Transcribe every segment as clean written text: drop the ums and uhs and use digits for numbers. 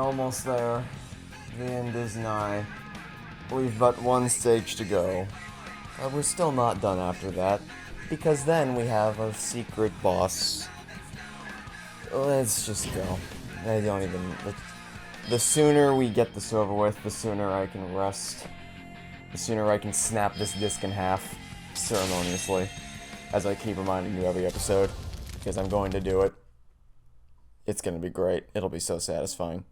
Almost there. The end is nigh. We've but one stage to go. We're still not done after that, because then we have a secret boss. Let's just go. I don't even... The sooner we get this over with, the sooner I can rest. The sooner I can snap this disc in half, ceremoniously, as I keep reminding you every episode, because I'm going to do it. It's going to be great. It'll be so satisfying.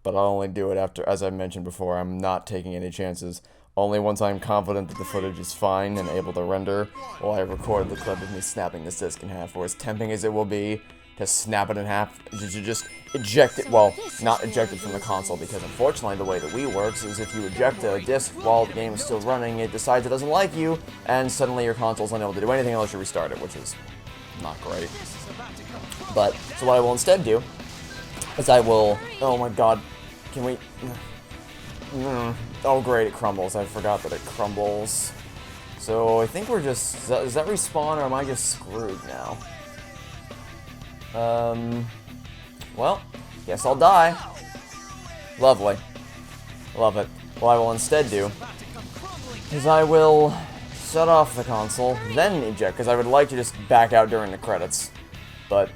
But I'll only do it after, as I mentioned before, I'm not taking any chances. Only once I'm confident that the footage is fine and able to render will I record the clip of me snapping this disc in half. For as tempting as it will be to snap it in half, to just eject it, well, not eject it from the console, because unfortunately the way the Wii works is if you eject a disc while the game is still running, it decides it doesn't like you, and suddenly your console's unable to do anything unless you restart it, which is not great. But, so what I will instead do is I will, oh my god, can we, oh great, it crumbles, I forgot that it crumbles. So I think we're just, does that respawn or am I just screwed now? Well, guess I'll die. Lovely. Love it. What I will instead do is I will shut off the console, then eject, because I would like to just back out during the credits. But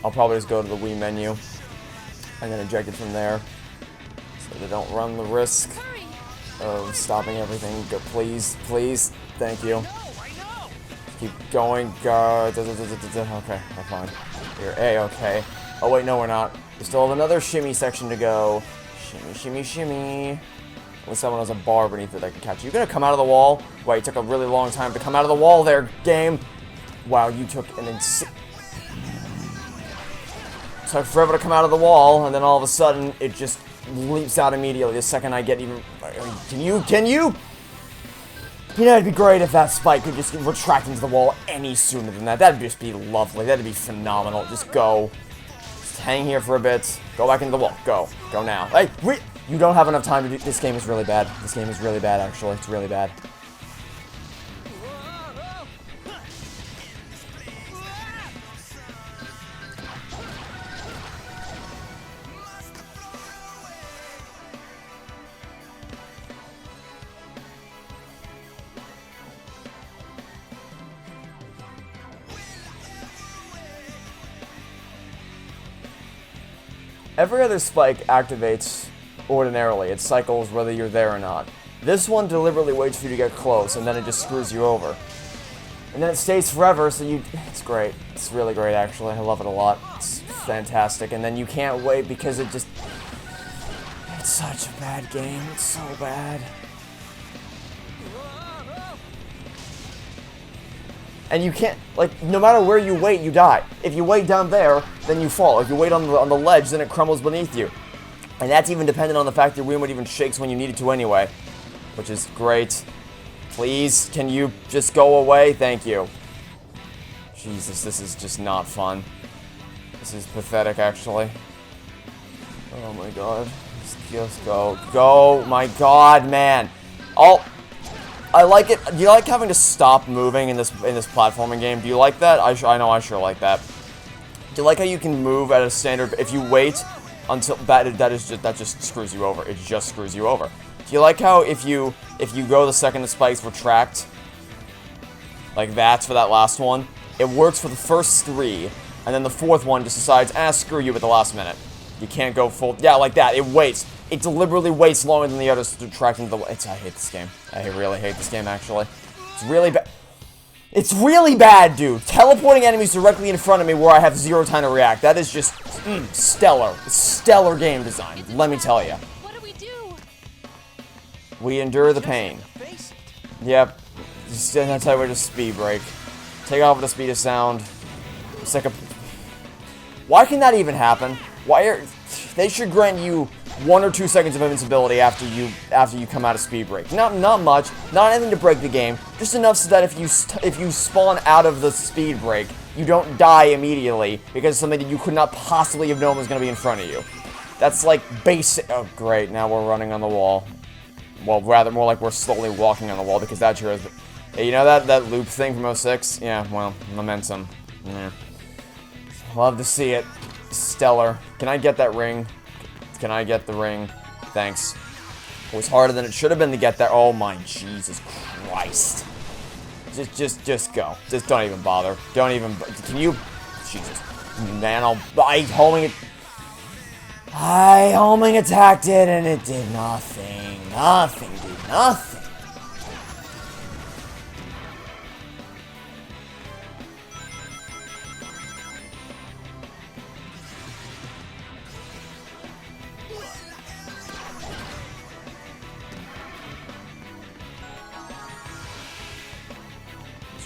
I'll probably just go to the Wii menu and then eject it from there, so that I don't run the risk of stopping everything. Go, please, please, thank you. Keep going, God. Okay, I'm fine. You're A-okay. Oh wait, no we're not. We still have another shimmy section to go. Shimmy, shimmy, shimmy. When someone has a bar beneath it that can catch you. You gonna come out of the wall? Wait, it took a really long time to come out of the wall there, game. Wow, you took an insane... Took forever to come out of the wall, and then all of a sudden, it just leaps out immediately the second I get even... Can you? You know, it'd be great if that spike could just retract into the wall any sooner than that. That'd just be lovely. That'd be phenomenal. Just go. Just hang here for a bit. Go back into the wall. Go. Go now. Hey, you don't have enough time to do... This game is really bad. This game is really bad, actually. It's really bad. Every other spike activates ordinarily. It cycles whether you're there or not. This one deliberately waits for you to get close, and then it just screws you over. And then it stays forever, so you... It's great. It's really great, actually. I love it a lot. It's fantastic. And then you can't wait because it just... It's such a bad game. It's so bad. And you can't, like, no matter where you wait, you die. If you wait down there, then you fall. If you wait on the ledge, then it crumbles beneath you. And that's even dependent on the fact your Wii Remote even shakes when you need it to anyway. Which is great. Please, can you just go away? Thank you. Jesus, this is just not fun. This is pathetic, actually. Oh my god. Just go. Go! My god, man! I like it. Do you like having to stop moving in this platforming game? Do you like that? I know I sure like that. Do you like how you can move at a standard? If you wait until that just screws you over. It just screws you over. Do you like how if you go the second the spikes retract, like that's for that last one, it works for the first 3, and then the 4th one just decides, screw you at the last minute. You can't go full. Yeah, like that. It waits. It deliberately waits longer than the others to track into the... I hate this game. I really hate this game, actually. It's really bad. It's really bad, dude. Teleporting enemies directly in front of me where I have 0 time to react. That is just stellar. Stellar game design, let me tell you. What do we do? We endure the pain. Yep. That's how we just speed break. Take off at the speed of sound. It's like a... Why can that even happen? Why are... They should grant you 1 or 2 seconds of invincibility after you come out of speed break. Not much, not anything to break the game, just enough so that if you spawn out of the speed break, you don't die immediately because of something that you could not possibly have known was going to be in front of you. That's like basic. Oh great, now we're running on the wall. Well, rather more like we're slowly walking on the wall because that sure is. Hey, you know that loop thing from 06? Yeah, well, momentum. Yeah. Love to see it. Stellar. Can I get that ring? Can I get the ring? Thanks. It was harder than it should have been to get there. Oh my Jesus Christ. Just go. Just don't even bother. Don't even... Can you... Jesus. Man, I homing attacked it and it did nothing. Nothing, dude. Nothing.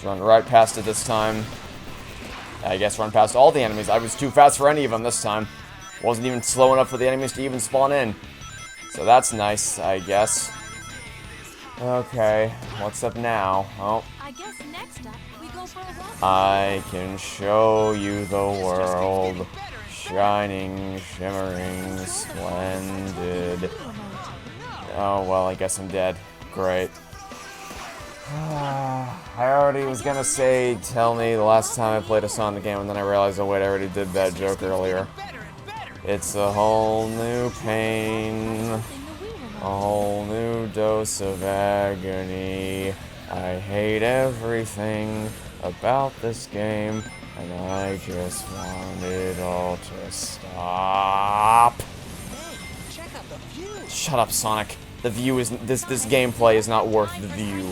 Run right past it this time. I guess run past all the enemies. I was too fast for any of them this time. Wasn't even slow enough for the enemies to even spawn in. So that's nice, I guess. Okay, what's up now? Oh. I guess next up we go for a walk. I can show you the world. Shining, shimmering, splendid. Oh, well, I guess I'm dead. Great. I already was gonna say, tell me the last time I played a Sonic game, and then I realized, oh wait, I already did that joke earlier. It's a whole new pain, a whole new dose of agony. I hate everything about this game, and I just want it all to stop. Shut up, Sonic. The view is this gameplay is not worth the view.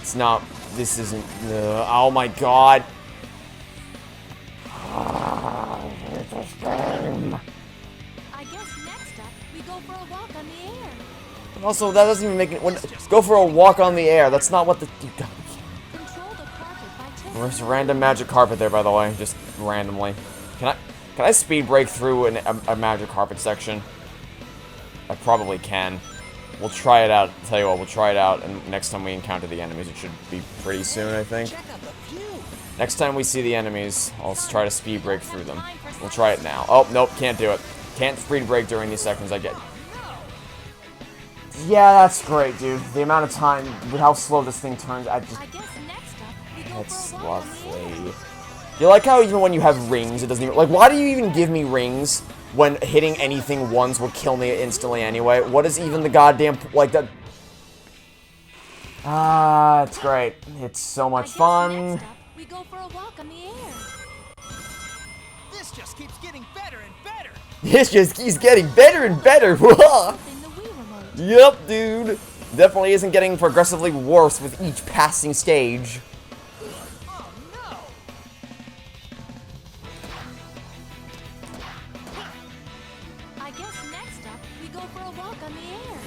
It's not. This isn't. Oh my god. This game. I guess next up we go for a walk on the air. But also, that doesn't even make it. Go for a walk on the air. That's not what the. Control the carpet by tilting. There's a random magic carpet there, by the way, just randomly. Can I speed break through a magic carpet section? I probably can. We'll try it out. Tell you what, we'll try it out, and next time we encounter the enemies, it should be pretty soon, I think. Next time we see the enemies, I'll try to speed break through them. We'll try it now. Oh, nope, can't do it. Can't speed break during these sections I get. Yeah, that's great, dude. The amount of time, with how slow this thing turns, I guess next up we go That's for a walk on the air. lovely. You like how even when you have rings, it doesn't even... Like, why do you even give me rings when hitting anything once will kill me instantly anyway? What is even the goddamn... Like, that... Ah, it's great. It's so much fun. Next up, we go for a walk on the air. This just keeps getting better and better. This just keeps getting better and better. In the Wii Remote. Yep, dude. Definitely isn't getting progressively worse with each passing stage. Oh no! I guess next up we go for a walk on the air.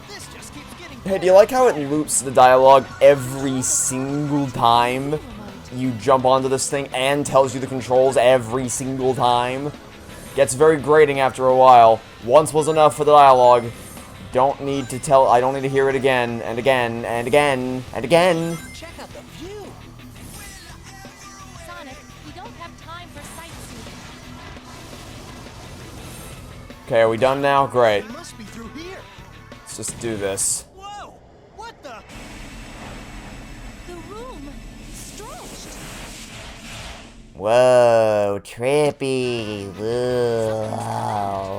This just keeps getting Hey, do you like how it loops the dialogue every single time you jump onto this thing and tells you the controls every single time? Gets very grating after a while. Once was enough for the dialogue. Don't need to tell. I don't need to hear it again and again and again and again. Check out the view. Sonic, we don't have time for sightseeing. Okay, are we done now? Great. It must be through here. Let's just do this. Whoa! What the? The room stretched. Whoa, trippy. Whoa,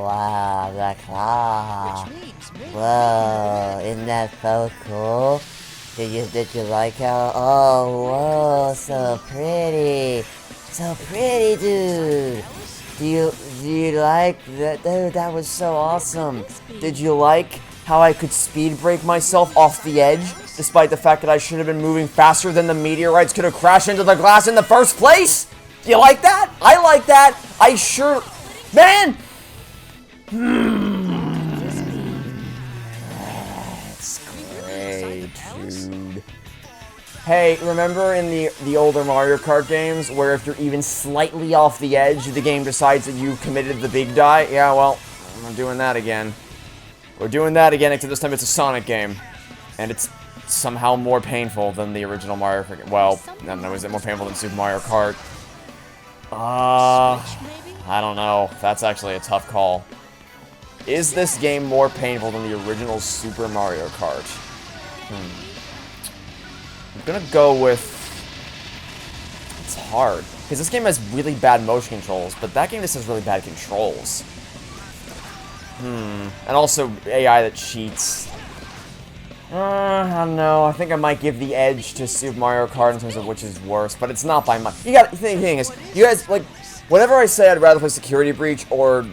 wow, the claw. Which means maybe Whoa, isn't that so cool? Did you like how? Oh, whoa, so pretty, dude. Do you like that? Dude, that was so awesome. Did you like how I could speed break myself off the edge, despite the fact that I should have been moving faster than the meteorites could have crashed into the glass in the first place? Do you like that? I like that. I sure... Man! That's great, dude. Hey, remember in the older Mario Kart games, where if you're even slightly off the edge, the game decides that you've committed the big die? Yeah, well, I'm doing that again. We're doing that again, except this time it's a Sonic game. And it's somehow more painful than the original Mario Kart game. Well, I don't know, is it more painful than Super Mario Kart? I don't know. That's actually a tough call. Is this game more painful than the original Super Mario Kart? I'm gonna go with... It's hard. Because this game has really bad motion controls, but that game just has really bad controls. And also AI that cheats. I don't know. I think I might give the edge to Super Mario Kart in terms of which is worse, but it's not by much. The thing is, you guys, like, whenever I say I'd rather play Security Breach or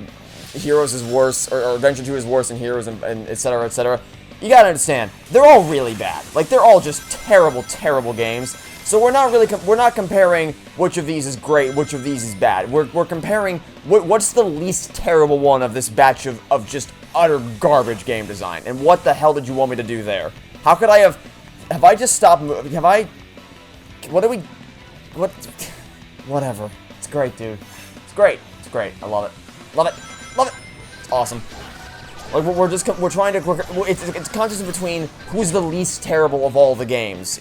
Heroes is worse, or Adventure 2 is worse than Heroes, and etc., etc., you gotta understand, they're all really bad. Like, they're all just terrible, terrible games. So we're not comparing which of these is great, which of these is bad. We're comparing what's the least terrible one of this batch of just utter garbage game design. And what the hell did you want me to do there? How could I have I just stopped moving? Whatever. It's great, dude. It's great. It's great. I love it. Love it. Love it. It's awesome. Like, we're trying to, it's contest between who's the least terrible of all the games.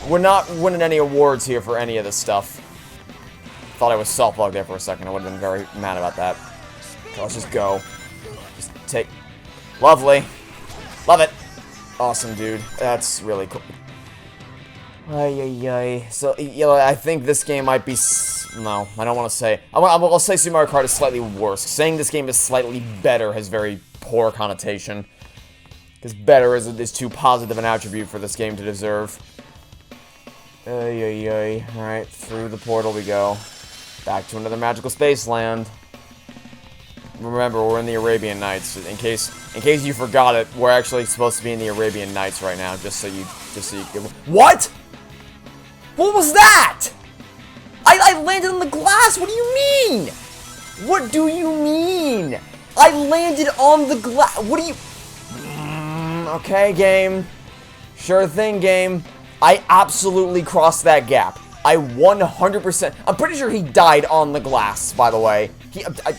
We're not winning any awards here for any of this stuff. Thought I was self-logged there for a second. I would have been very mad about that. So let's just go. Just take, lovely. Love it. Awesome, dude. That's really cool. Ay. So, you know, I think this game might be, no, I don't want to say, I'll say Super Mario Kart is slightly worse. Saying this game is slightly better has very poor connotation. Because better is too positive an attribute for this game to deserve. Ay. Alright, through the portal we go. Back to another magical space land. Remember, we're in the Arabian Nights. In case you forgot it, we're actually supposed to be in the Arabian Nights right now, just so you can. What? What was that? I landed on the glass. What do you mean? What do you mean? I landed on the glass. What do you? Okay, game. Sure thing, game. I absolutely crossed that gap. I 100%. I'm pretty sure he died on the glass, by the way. I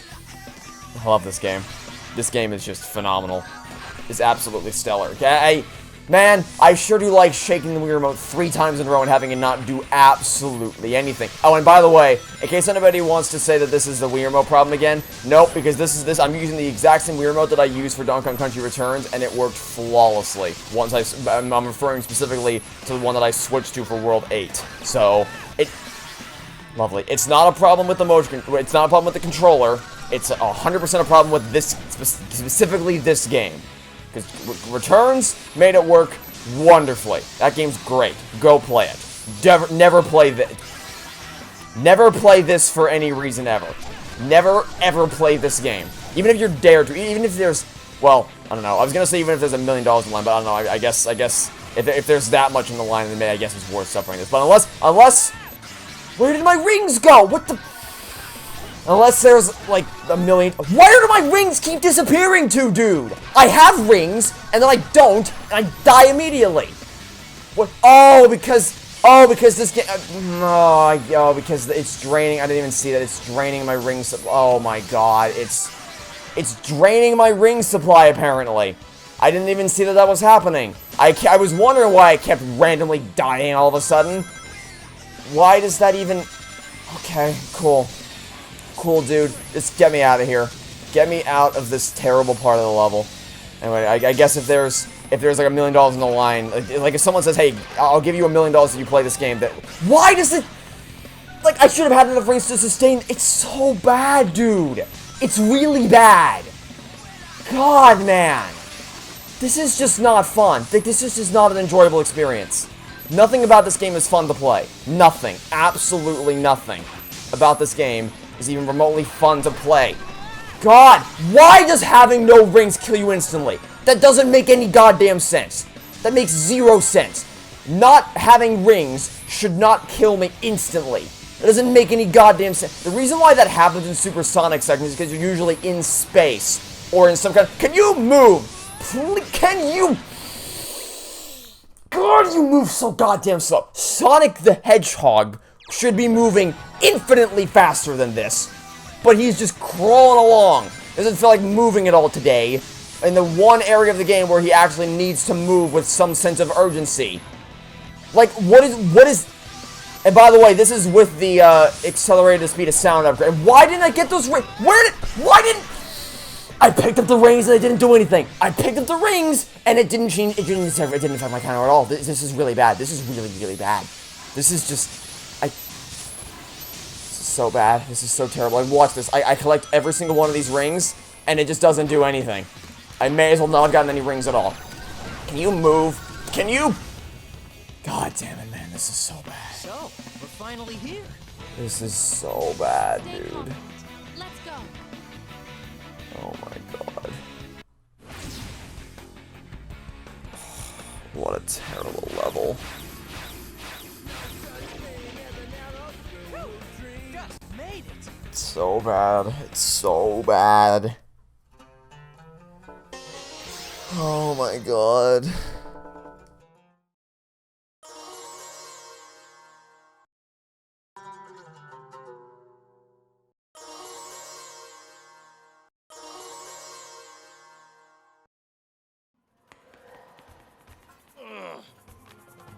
love this game. This game is just phenomenal. It's absolutely stellar. Okay, man, I sure do like shaking the Wii Remote 3 times in a row and having it not do absolutely anything. Oh, and by the way, in case anybody wants to say that this is the Wii Remote problem again, nope, because I'm using the exact same Wii Remote that I used for Donkey Kong Country Returns, and it worked flawlessly. I'm referring specifically to the one that I switched to for World 8. So, lovely. It's not a problem with the motion, it's not a problem with the controller. It's 100% a problem with this, specifically this game. Because Returns made it work wonderfully. That game's great. Go play it. Never play this. Never play this for any reason ever. Never, ever play this game. Even if you're dared to. Even if there's, well, I don't know. I was going to say even if there's $1 million in the line, but I don't know. I guess if there's that much in the line, then I guess it's worth suffering this. But unless, where did my rings go? What the? Unless there's, like, $1 million... Where do my rings keep disappearing to, dude? I have rings, and then I don't, and I die immediately. What? Oh, because this game... because it's draining... I didn't even see that. It's draining my ring supply. Oh, my God. It's draining my ring supply, apparently. I didn't even see that was happening. I was wondering why I kept randomly dying all of a sudden. Why does that even... Okay, cool. Cool, dude. Just get me out of here. Get me out of this terrible part of the level. Anyway, I guess if there's like $1 million in the line, like if someone says, "Hey, I'll give you $1 million if you play this game," why does it? Like, I should have had enough rings to sustain. It's so bad, dude. It's really bad. God, man. This is just not fun. This is just not an enjoyable experience. Nothing about this game is fun to play. Nothing. Absolutely nothing about this game is even remotely fun to play. God, why does having no rings kill you instantly? That doesn't make any goddamn sense. That makes 0 sense. Not having rings should not kill me instantly. That doesn't make any goddamn sense. The reason why that happens in supersonic seconds is because you're usually in space or in some kind of... Can you move? Please, can you... God, you move so goddamn slow. Sonic the Hedgehog should be moving infinitely faster than this, but he's just crawling along. Doesn't feel like moving at all today, in the one area of the game where he actually needs to move with some sense of urgency. Like, what is... And by the way, this is with the accelerated speed of sound upgrade. Why didn't I get those rings? Why didn't... I picked up the rings and it didn't do anything. I picked up the rings and it didn't change, it didn't affect my counter at all. This is really bad. This is really, really bad. This is just... This is so bad. This is so terrible. Like, watch this. I collect every single one of these rings, and it just doesn't do anything. I may as well not have gotten any rings at all. Can you move? Can you? God damn it, man. This is so bad. So, we're finally here. This is so bad, Stay dude. focused. Let's go. Oh my god. What a terrible level. Just made it. It's so bad. It's so bad. Oh my god.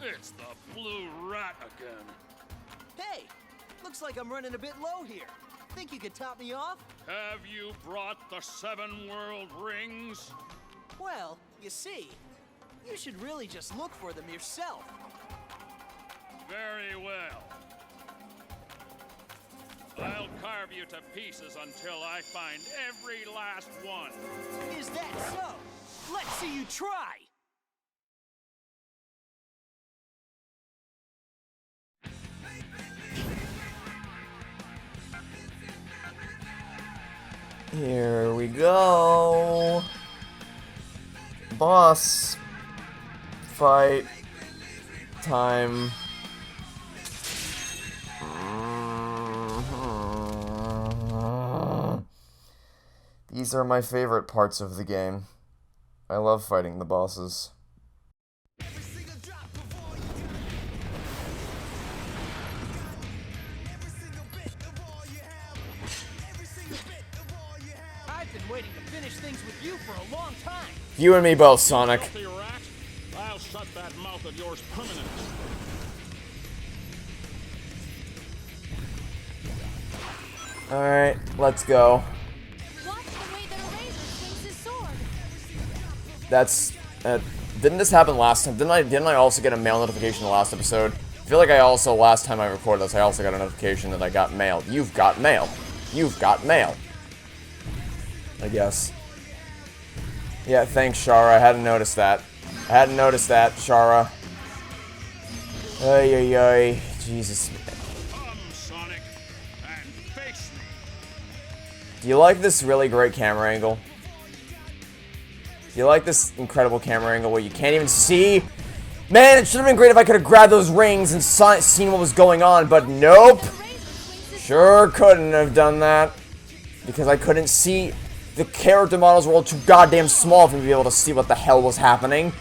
It's the blue rat again. Hey, looks like I'm running a bit low here. Think you could top me off? Have you brought the 7 world rings? Well, you see, you should really just look for them yourself. Very well. I'll carve you to pieces until I find every last one. Is that so? Let's see you try! Here we go. Boss fight time. These are my favorite parts of the game. I love fighting the bosses. I've been waiting to finish things with you for a long time. You and me both, Sonic. Filthy rat, I'll shut that mouth of yours permanently. Alright, let's go. Watch the way that a razor swings his sword. That's didn't this happen last time? Didn't I also get a mail notification the last episode? I feel like I also, last time I recorded this, I also got a notification that I got mail. You've got mail. You've got mail. I guess. Yeah, thanks, Shara. I hadn't noticed that. I hadn't noticed that, Shara. Ay, ay, ay. Jesus. Come, Sonic, and face me. Do you like this really great camera angle? Do you like this incredible camera angle where you can't even see? Man, it should have been great if I could have grabbed those rings and seen what was going on, but nope. The razor swings his Sure couldn't have done that. Because I couldn't see. The character models were all too goddamn small for me to be able to see what the hell was happening.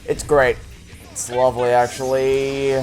It's great. It's lovely, actually.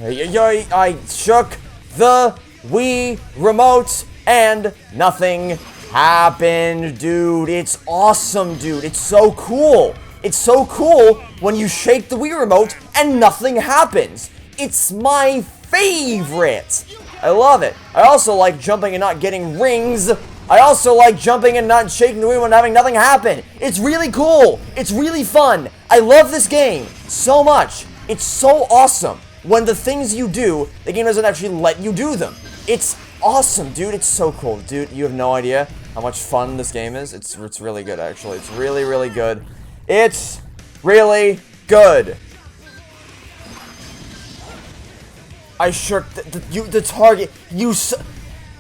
I shook the Wii Remote and nothing happened, dude. It's awesome, dude. It's so cool. It's so cool when you shake the Wii Remote and nothing happens. It's my favorite. I love it. I also like jumping and not getting rings. I also like jumping and not shaking the Wii Remote and having nothing happen. It's really cool. It's really fun. I love this game so much. It's so awesome. When the things you do, the game doesn't actually let you do them. It's awesome, dude. It's so cool. Dude, you have no idea how much fun this game is. It's really good, actually. It's really, really good. It's really good. I shook the target.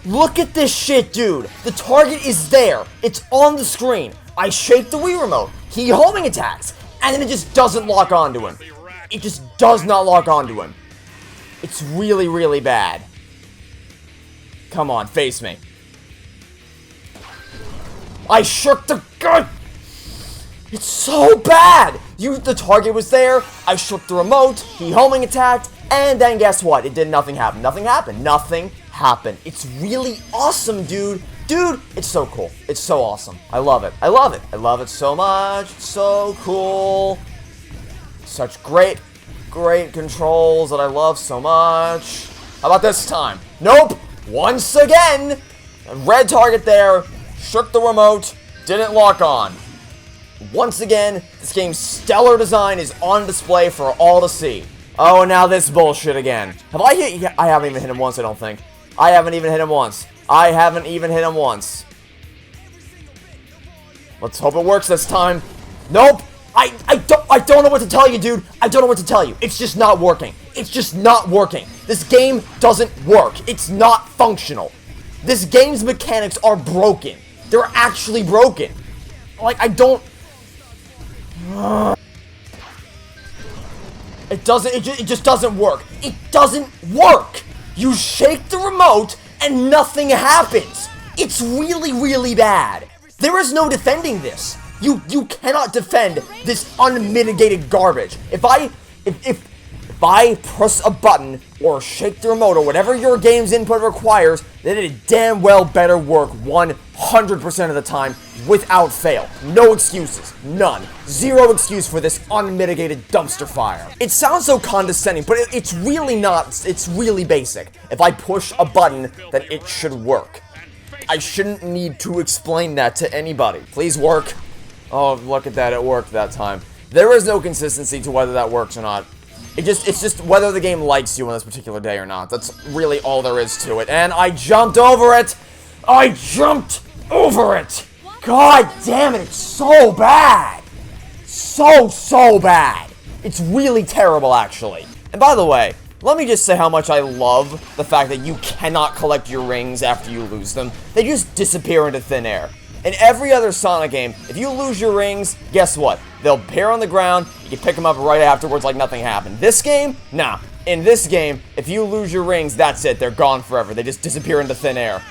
Look at this shit, dude. The target is there. It's on the screen. I shake the Wii Remote. He homing attacks. And then it just doesn't lock onto him. It just does not lock onto him. It's really, really bad. Come on, face me. I shook the gun. It's so bad. The target was there. I shook the remote. He homing attacked. And then guess what? It did nothing happen. Nothing happened. Nothing happened. It's really awesome, dude. Dude, it's so cool. It's so awesome. I love it. I love it. I love it so much. It's so cool. Such great controls that I love so much. How about this time? Nope. Once again, a red target there. Shook the remote. Didn't lock on. Once again, this game's stellar design is on display for all to see. Oh, and now this bullshit again. Have I hit? I haven't even hit him once, I don't think. I haven't even hit him once. I haven't even hit him once. Let's hope it works this time. Nope. I don't know what to tell you, dude. I don't know what to tell you. It's just not working. It's just not working. This game doesn't work. It's not functional. This game's mechanics are broken. They're actually broken. Like, I don't... It just doesn't work. It doesn't work! You shake the remote and nothing happens. It's really, really bad. There is no defending this. You cannot defend this unmitigated garbage. If I press a button or shake the remote or whatever your game's input requires, then it damn well better work 100% of the time without fail. No excuses. None. Zero excuse for this unmitigated dumpster fire. It sounds so condescending, but it's really not. It's really basic. If I push a button, then it should work. I shouldn't need to explain that to anybody. Please work. Oh, look at that, it worked that time. There is no consistency to whether that works or not. It's just whether the game likes you on this particular day or not. That's really all there is to it. And I jumped over it! I jumped over it! God damn it, it's so bad! So bad! It's really terrible, actually. And by the way, let me just say how much I love the fact that you cannot collect your rings after you lose them. They just disappear into thin air. In every other Sonic game, if you lose your rings, guess what? They'll appear on the ground, you can pick them up right afterwards like nothing happened. This game? Nah. In this game, if you lose your rings, that's it. They're gone forever. They just disappear into thin air.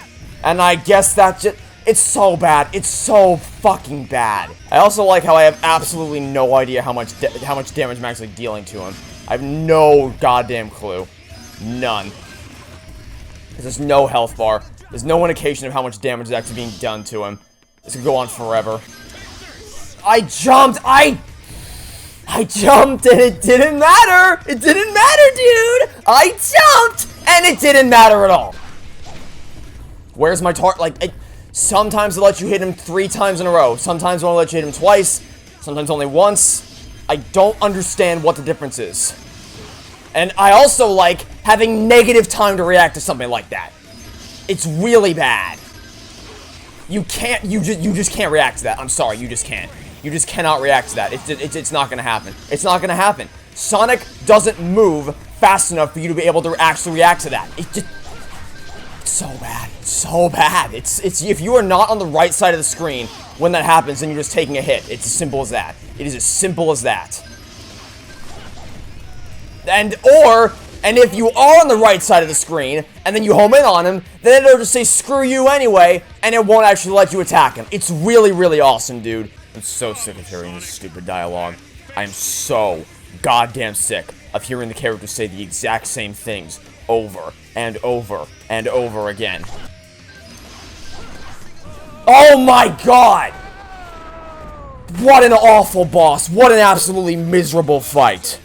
And I guess that's just... It's so bad. It's so fucking bad. I also like how I have absolutely no idea how much damage I'm actually dealing to him. I have no goddamn clue. None. There's no health bar. There's no indication of how much damage is actually being done to him. This could go on forever. I jumped and it didn't matter! It didn't matter, dude! I jumped and it didn't matter at all. Where's my target? Like, sometimes it lets you hit him 3 times in a row. Sometimes it only lets you hit him twice. Sometimes only once. I don't understand what the difference is. And I also like having negative time to react to something like that. It's really bad. You just can't react to that. I'm sorry, you just can't. You just cannot react to that. It's not gonna happen. It's not gonna happen. Sonic doesn't move fast enough for you to be able to actually react to that. It's so bad. It's so bad. It's if you are not on the right side of the screen when that happens, then you're just taking a hit. It's as simple as that. It is as simple as that. And if you are on the right side of the screen, and then you home in on him, then it'll just say, screw you anyway, and it won't actually let you attack him. It's really, really awesome, dude. I'm so sick of hearing this stupid dialogue. I am so goddamn sick of hearing the characters say the exact same things over and over and over again. Oh my god! What an awful boss. What an absolutely miserable fight.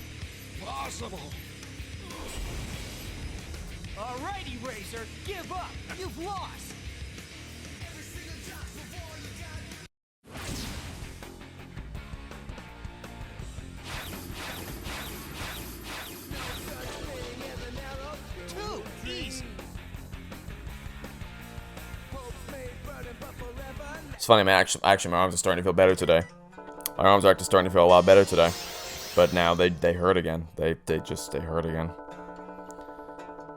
It's funny, man. Actually, my arms are starting to feel better today. My arms are actually starting to feel a lot better today. But now they hurt again. They hurt again.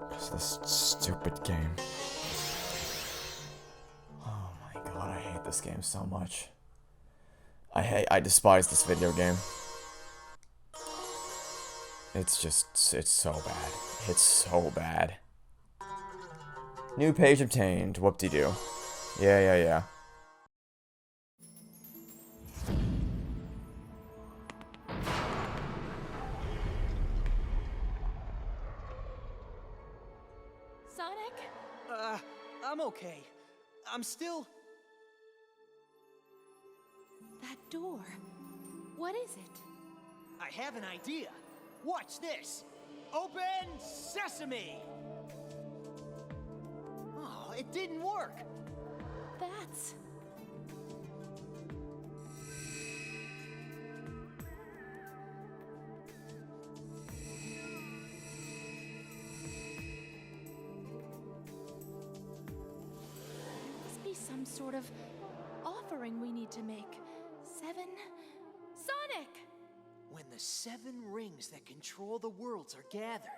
Because of this stupid game. Oh my god, I hate this game so much. I despise this video game. It's so bad. It's so bad. New page obtained. Whoop-de-doo. Yeah. Sonic? I'm okay. I'm still... That door. What is it? I have an idea. Watch this. Open sesame! Oh, it didn't work. That's... must be some sort of offering ring we need to make. 7. Sonic! When the 7 rings that control the worlds are gathered,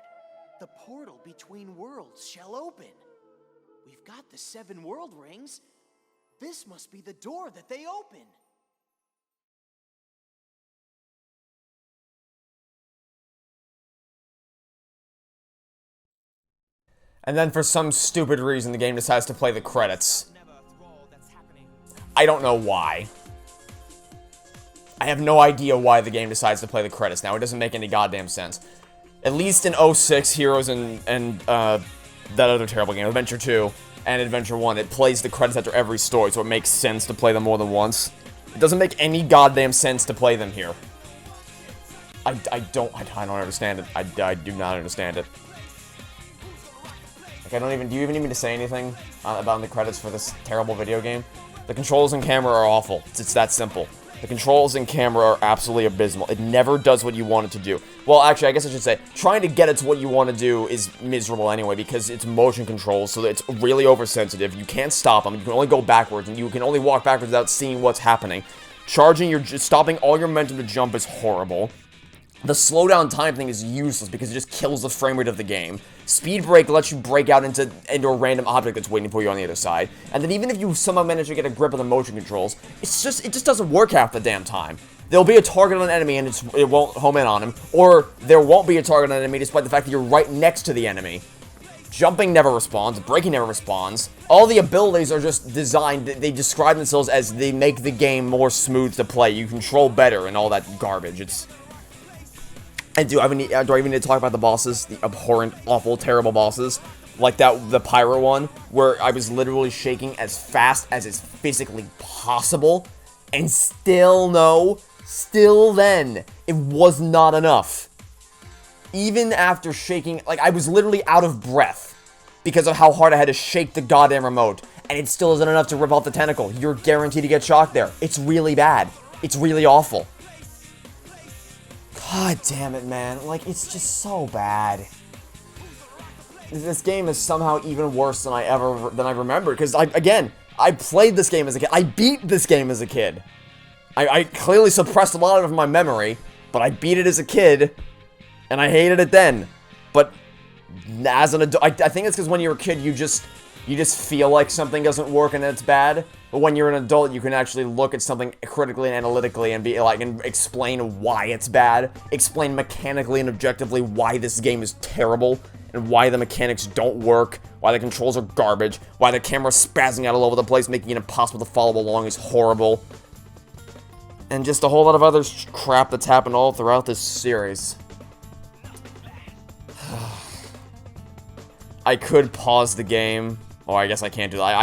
the portal between worlds shall open. We've got the 7 world rings. This must be the door that they open. And then for some stupid reason, the game decides to play the credits. I don't know why. I have no idea why the game decides to play the credits now. It doesn't make any goddamn sense. At least in 06, Heroes and that other terrible game, Adventure 2 and Adventure 1, it plays the credits after every story, so it makes sense to play them more than once. It doesn't make any goddamn sense to play them here. I don't understand it. I do not understand it. Like, do you even need me to say anything about the credits for this terrible video game? The controls and camera are awful. It's that simple. The controls and camera are absolutely abysmal. It never does what you want it to do. Well, actually, I guess I should say, trying to get it to what you want to do is miserable anyway, because it's motion controls, so it's really oversensitive. You can't stop them. You can only go backwards, and you can only walk backwards without seeing what's happening. Stopping all your momentum to jump is horrible. The slowdown time thing is useless because it just kills the frame rate of the game. Speed Break lets you break out into a random object that's waiting for you on the other side. And then even if you somehow manage to get a grip of the motion controls, it just doesn't work half the damn time. There'll be a target on an enemy and it won't home in on him, or there won't be a target on an enemy despite the fact that you're right next to the enemy. Jumping never responds, braking never responds. All the abilities are just designed, they describe themselves as they make the game more smooth to play. You control better and all that garbage. And do I even need to talk about the bosses? The abhorrent, awful, terrible bosses? Like the pirate one, where I was literally shaking as fast as is physically possible. And still then, it was not enough. Even after shaking, like, I was literally out of breath because of how hard I had to shake the goddamn remote. And it still isn't enough to rip off the tentacle. You're guaranteed to get shocked there. It's really bad. It's really awful. God damn it, man. Like, it's just so bad. This game is somehow even worse than I remember. Because, I played this game as a kid. I beat this game as a kid. I clearly suppressed a lot of it from my memory. But I beat it as a kid. And I hated it then. But as an adult, I think it's because when you're a kid, you just feel like something doesn't work and it's bad. But when you're an adult, you can actually look at something critically and analytically and be like, and explain why it's bad. Explain mechanically and objectively why this game is terrible. And why the mechanics don't work. Why the controls are garbage. Why the camera's spazzing out all over the place, making it impossible to follow along is horrible. And just a whole lot of other crap that's happened all throughout this series. I could pause the game. Oh, I guess I can't do that.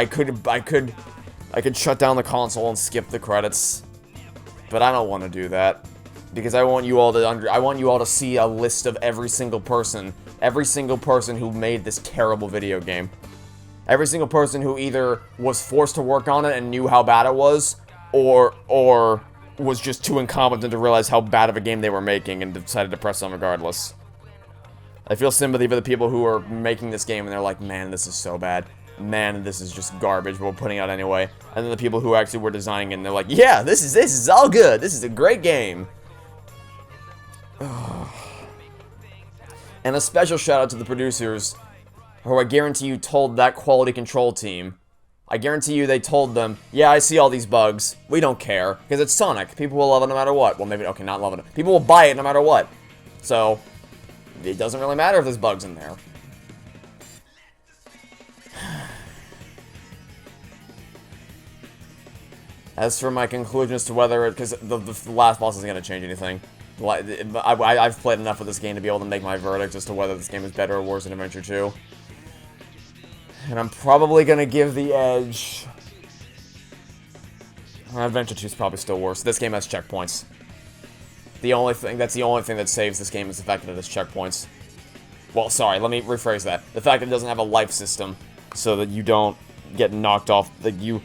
I could shut down the console and skip the credits. But I don't want to do that. Because I want you all to see a list of every single person who made this terrible video game. Every single person who either was forced to work on it and knew how bad it was, or was just too incompetent to realize how bad of a game they were making and decided to press on regardless. I feel sympathy for the people who are making this game and they're like, man, this is so bad. Man, this is just garbage, but we're putting it out anyway. And then the people who actually were designing it and they're like, yeah, this is all good. This is a great game. And a special shout out to the producers, who I guarantee you told that quality control team. I guarantee you they told them, yeah, I see all these bugs. We don't care, because it's Sonic. People will love it no matter what. Well, maybe, okay, not love it. People will buy it no matter what. So, it doesn't really matter if there's bugs in there. As for my conclusion as to whether because the last boss isn't going to change anything. I've played enough of this game to be able to make my verdict as to whether this game is better or worse than Adventure 2. And I'm probably going to give the edge... Adventure 2 is probably still worse. This game has checkpoints. That's the only thing that saves this game is the fact that it has checkpoints. Well, sorry, let me rephrase that. The fact that it doesn't have a life system, so that you don't get knocked off, that you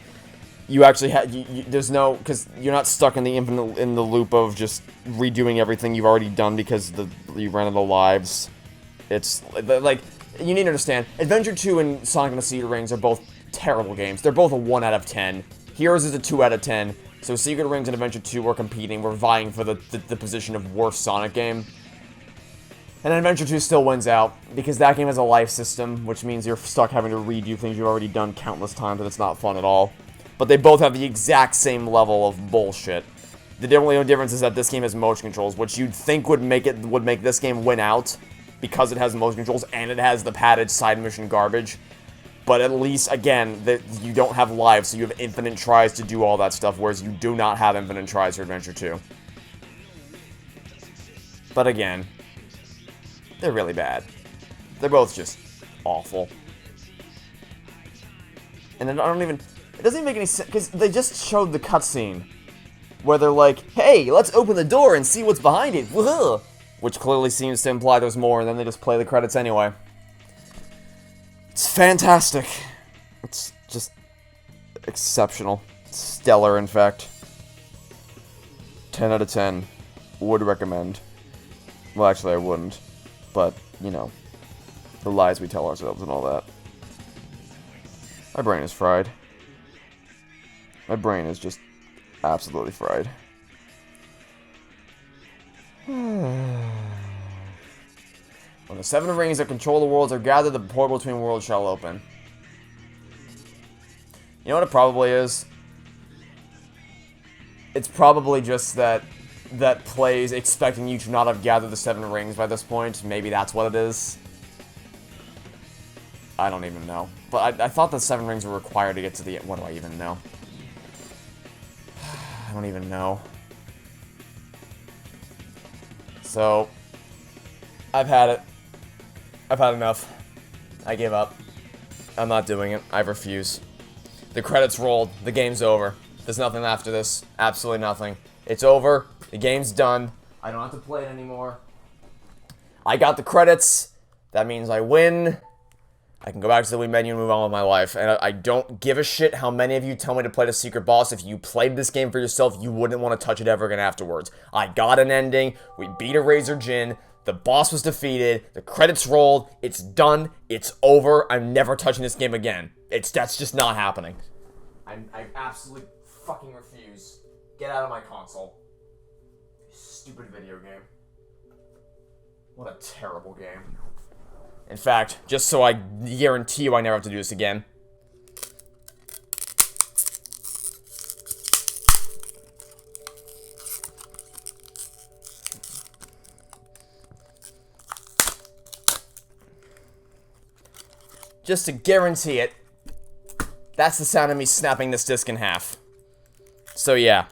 actually have, there's no, because you're not stuck in the loop of just redoing everything you've already done because you ran out of lives. It's, like, you need to understand, Adventure 2 and Sonic and the Sea Rings are both terrible games. They're both a 1 out of 10. Heroes is a 2 out of 10. So Secret Rings and Adventure 2 were competing. We're vying for the position of worst Sonic game. And Adventure 2 still wins out, because that game has a life system, which means you're stuck having to redo things you've already done countless times, and it's not fun at all. But they both have the exact same level of bullshit. The only difference is that this game has motion controls, which you'd think would make this game win out, because it has motion controls and it has the padded side mission garbage. But at least, again, you don't have lives, so you have infinite tries to do all that stuff, whereas you do not have infinite tries for Adventure 2. But again, they're really bad. They're both just awful. And it doesn't even make any sense, because they just showed the cutscene where they're like, hey, let's open the door and see what's behind it, woohoo! Which clearly seems to imply there's more, and then they just play the credits anyway. It's fantastic. It's just exceptional. Stellar, in fact. 10 out of 10. Would recommend. Well, actually, I wouldn't. But, you know, the lies we tell ourselves and all that. My brain is fried. My brain is just absolutely fried. When the 7 rings that control the worlds are gathered, the portal between worlds shall open. You know what it probably is? It's probably just that plays expecting you to not have gathered the 7 rings by this point. Maybe that's what it is. I don't even know. But I thought the 7 rings were required to get to the... What do I even know? I don't even know. So, I've had it. I've had enough. I give up. I'm not doing it. I refuse. The credits rolled. The game's over. There's nothing after this. Absolutely nothing. It's over. The game's done. I don't have to play it anymore. I got the credits. That means I win. I can go back to the Wii menu and move on with my life. And I don't give a shit how many of you tell me to play the secret boss. If you played this game for yourself, you wouldn't want to touch it ever again afterwards. I got an ending. We beat a Razor Jin. The boss was defeated. The credits rolled. It's done. It's over. I'm never touching this game again. That's just not happening. I absolutely fucking refuse. Get out of my console. Stupid video game. What a terrible game. In fact, just so I guarantee you I never have to do this again. Just to guarantee it, that's the sound of me snapping this disc in half. So yeah,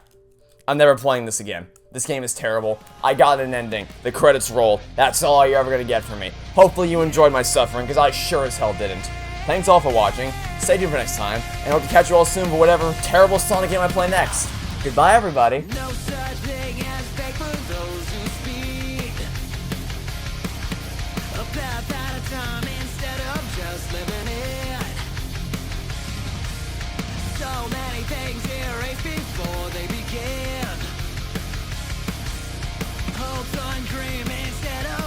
I'm never playing this again. This game is terrible. I got an ending. The credits roll. That's all you're ever gonna get from me. Hopefully you enjoyed my suffering, because I sure as hell didn't. Thanks all for watching. Stay tuned for next time, and I hope to catch you all soon for whatever terrible Sonic game I play next. Goodbye, everybody. No such thing as fake for those who speak. A path at a time instead of just living it. So many things erased before they begin. Hopes on dream instead of